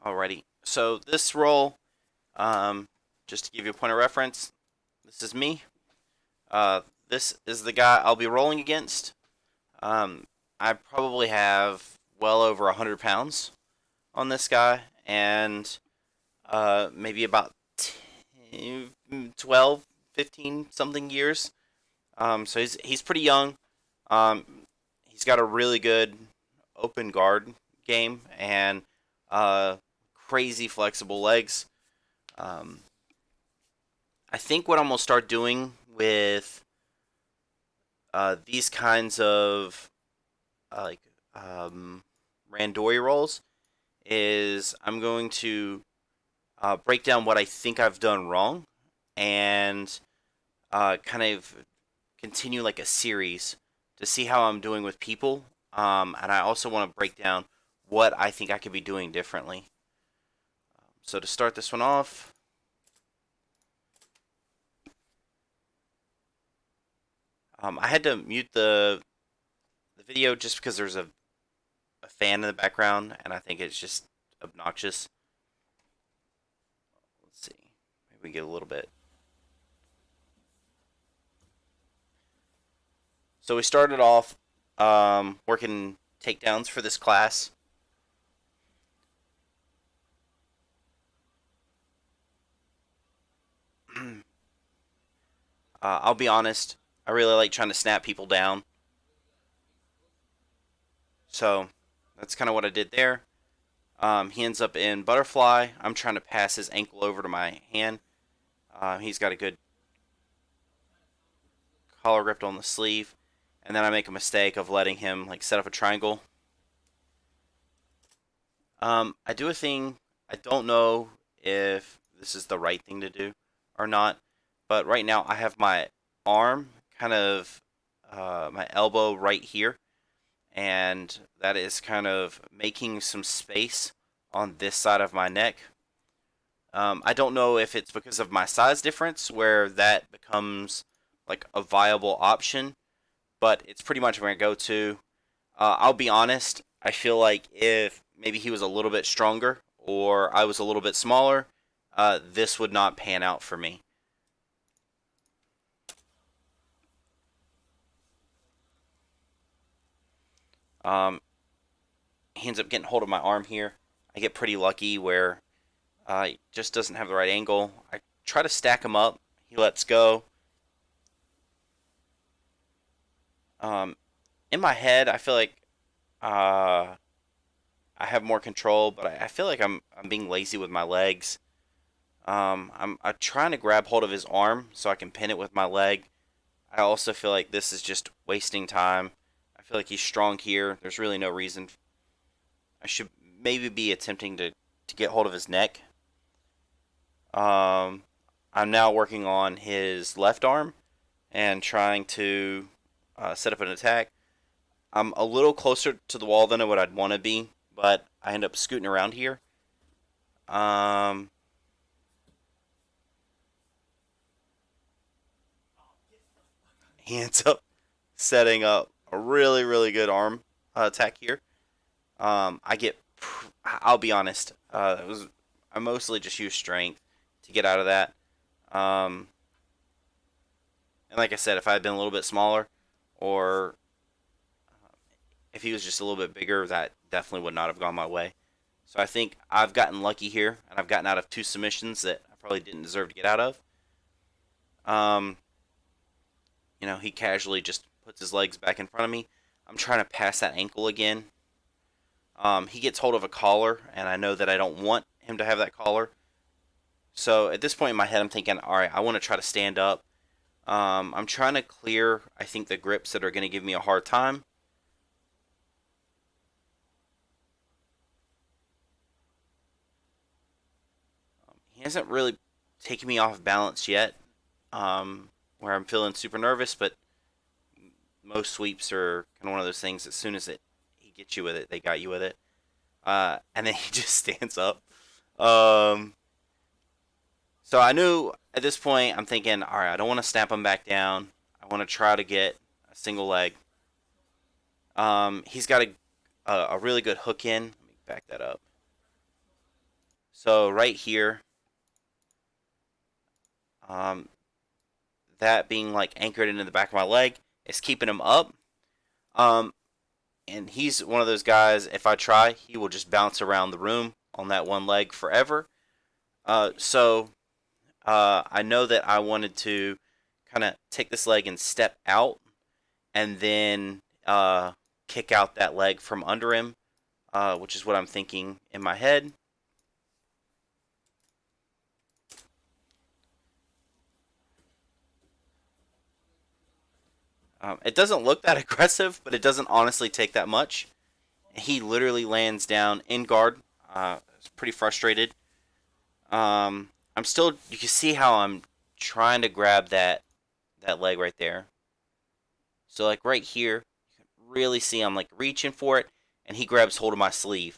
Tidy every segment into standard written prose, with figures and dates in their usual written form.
Alrighty. So this roll, just to give you a point of reference, this is me. This is the guy I'll be rolling against. Um, I probably have well over 100 pounds on this guy, and maybe about 10, 12, 15 something years. So he's pretty young. Um, he's got a really good open guard game and uh, crazy flexible legs. Um, I think what I'm gonna start doing with these kinds of like randori rolls is I'm going to break down what I think I've done wrong and kind of continue like a series to see how I'm doing with people. And I also want to break down what I think I could be doing differently. So to start this one off, I had to mute the video just because there's a fan in the background, and I think it's just obnoxious. Let's see, maybe we get a little bit. So we started off working takedowns for this class. I'll be honest, I really like trying to snap people down. So that's kind of what I did there. He ends up in butterfly. I'm trying to pass his ankle over to my hand. He's got a good collar grip on the sleeve. And then I make a mistake of letting him like set up a triangle. I do a thing. I don't know if this is the right thing to do or not, but right now I have my arm kind of my elbow right here, and that is kind of making some space on this side of my neck. I don't know if it's because of my size difference where that becomes like a viable option, but it's pretty much where I go to. I'll be honest, I feel like if maybe he was a little bit stronger or I was a little bit smaller, this would not pan out for me. Um, he ends up getting hold of my arm here. I get pretty lucky where he just doesn't have the right angle. I try to stack him up. He lets go. Um, in my head, I feel like uh, I have more control, but I feel like I'm being lazy with my legs. I'm trying to grab hold of his arm so I can pin it with my leg. I also feel like this is just wasting time. I feel like he's strong here. There's really no reason. I should maybe be attempting to get hold of his neck. Um, I'm now working on his left arm and trying to set up an attack. I'm a little closer to the wall than what I'd want to be, but I end up scooting around here. Um, he ends up setting up a really, really good arm attack here. I get, I'll be honest, I mostly just use strength to get out of that. Um, and like I said, if I had been a little bit smaller, or if he was just a little bit bigger, that definitely would not have gone my way. So I think I've gotten lucky here, and I've gotten out of two submissions that I probably didn't deserve to get out of. Um, he casually just puts his legs back in front of me. I'm trying to pass that ankle again. He gets hold of a collar, and I know that I don't want him to have that collar. So at this point in my head, I'm thinking, all right, I want to try to stand up. I'm trying to clear, I think, the grips that are going to give me a hard time. He hasn't really taken me off balance yet, where I'm feeling super nervous, but most sweeps are kind of one of those things. As soon as he gets you with it, they got you with it. And then he just stands up. Um, so I knew at this point, I'm thinking, all right, I don't want to snap him back down. I want to try to get a single leg. He's got a really good hook in. Let me back that up. So right here, um, that being like anchored into the back of my leg is keeping him up. Um, and he's one of those guys. If I try, he will just bounce around the room on that one leg forever. So I know that I wanted to kind of take this leg and step out, and then kick out that leg from under him, which is what I'm thinking in my head. It doesn't look that aggressive, but it doesn't honestly take that much. He literally lands down in guard. It's pretty frustrated. I'm still. You can see how I'm trying to grab that leg right there. So like right here, you can really see I'm like reaching for it, and he grabs hold of my sleeve.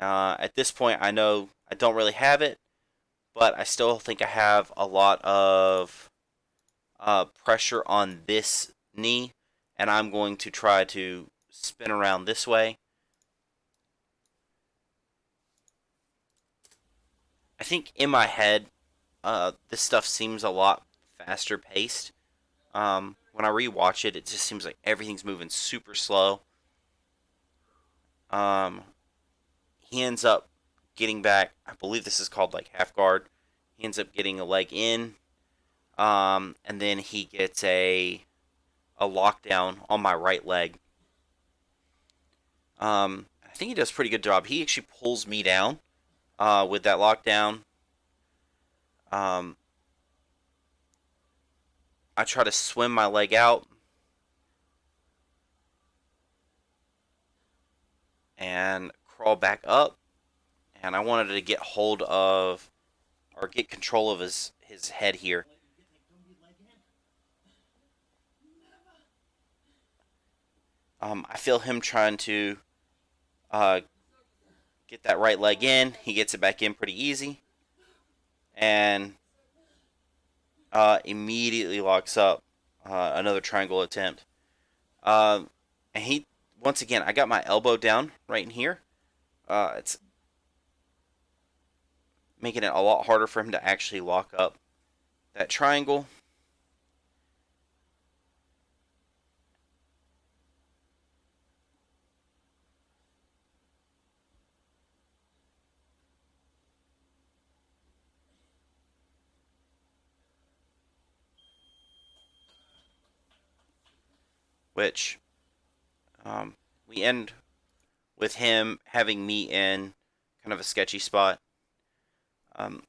At this point, I know I don't really have it, but I still think I have a lot of pressure on this knee, and I'm going to try to spin around this way. I think in my head, this stuff seems a lot faster paced. When I rewatch it, it just seems like everything's moving super slow. Um, he ends up getting back. I believe this is called like half guard. He ends up getting a leg in, and then he gets a lockdown on my right leg. I think he does a pretty good job. He actually pulls me down with that lockdown. Um, I try to swim my leg out, and crawl back up. And I wanted to get hold of or get control of his head here. I feel him trying to uh, get that right leg in. He gets it back in pretty easy, and immediately locks up another triangle attempt. And he once again, I got my elbow down right in here. It's making it a lot harder for him to actually lock up that triangle. Which um, we end with him having me in kind of a sketchy spot. Um,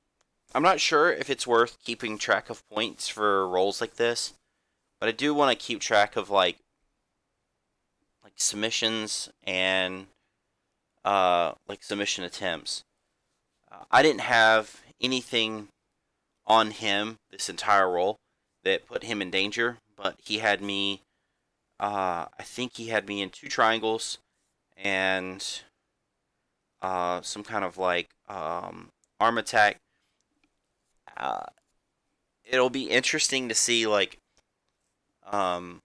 I'm not sure if it's worth keeping track of points for rolls like this, but I do want to keep track of like submissions and like submission attempts. I didn't have anything on him this entire roll that put him in danger, but he had me. I think he had me in two triangles and some kind of like arm attack. Uh, it'll be interesting to see like um,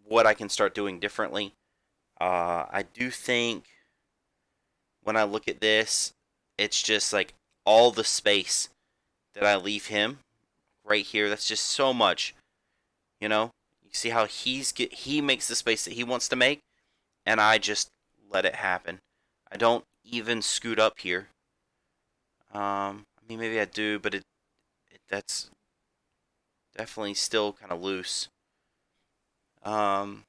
what I can start doing differently. I do think when I look at this, it's just like all the space that I leave him right here. That's just so much, you know. You see how he makes the space that he wants to make, and I just let it happen. I don't even scoot up here. I mean maybe I do, but that's definitely still kind of loose. Um,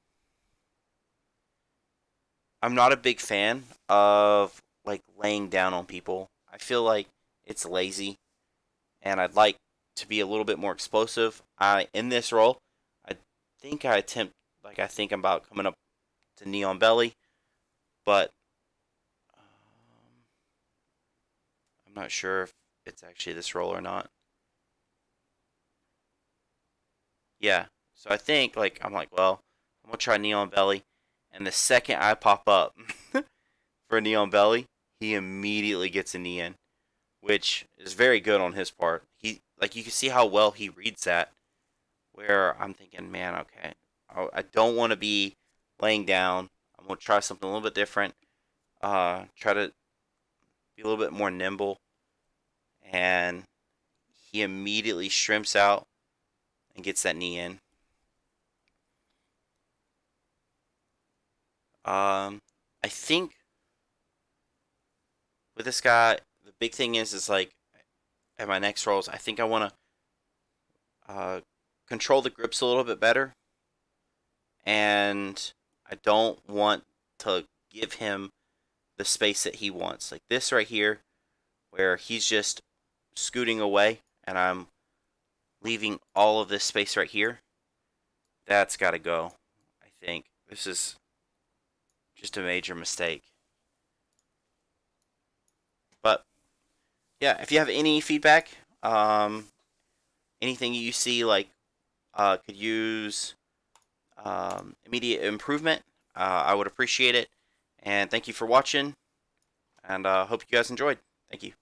I'm not a big fan of like laying down on people. I feel like it's lazy, and I'd like to be a little bit more explosive. I in this role, I think I attempt like I think I'm about coming up to knee on belly, but I'm not sure if it's actually this roll or not. Yeah, so I think like I'm like, well, I'm gonna try knee on belly, and the second I pop up for a knee on belly, he immediately gets a knee in, which is very good on his part. He like you can see how well he reads that. Where I'm thinking, man, okay, I don't want to be laying down. I'm gonna try something a little bit different. Try to be a little bit more nimble. and he immediately shrimps out and gets that knee in. I think with this guy, the big thing is like at my next rolls, I think I want to control the grips a little bit better, and I don't want to give him the space that he wants. Like this right here, where he's just scooting away, and I'm leaving all of this space right here. That's got to go. I think this is just a major mistake. But yeah, if you have any feedback, anything you see like could use immediate improvement, I would appreciate it. And thank you for watching, and hope you guys enjoyed. Thank you.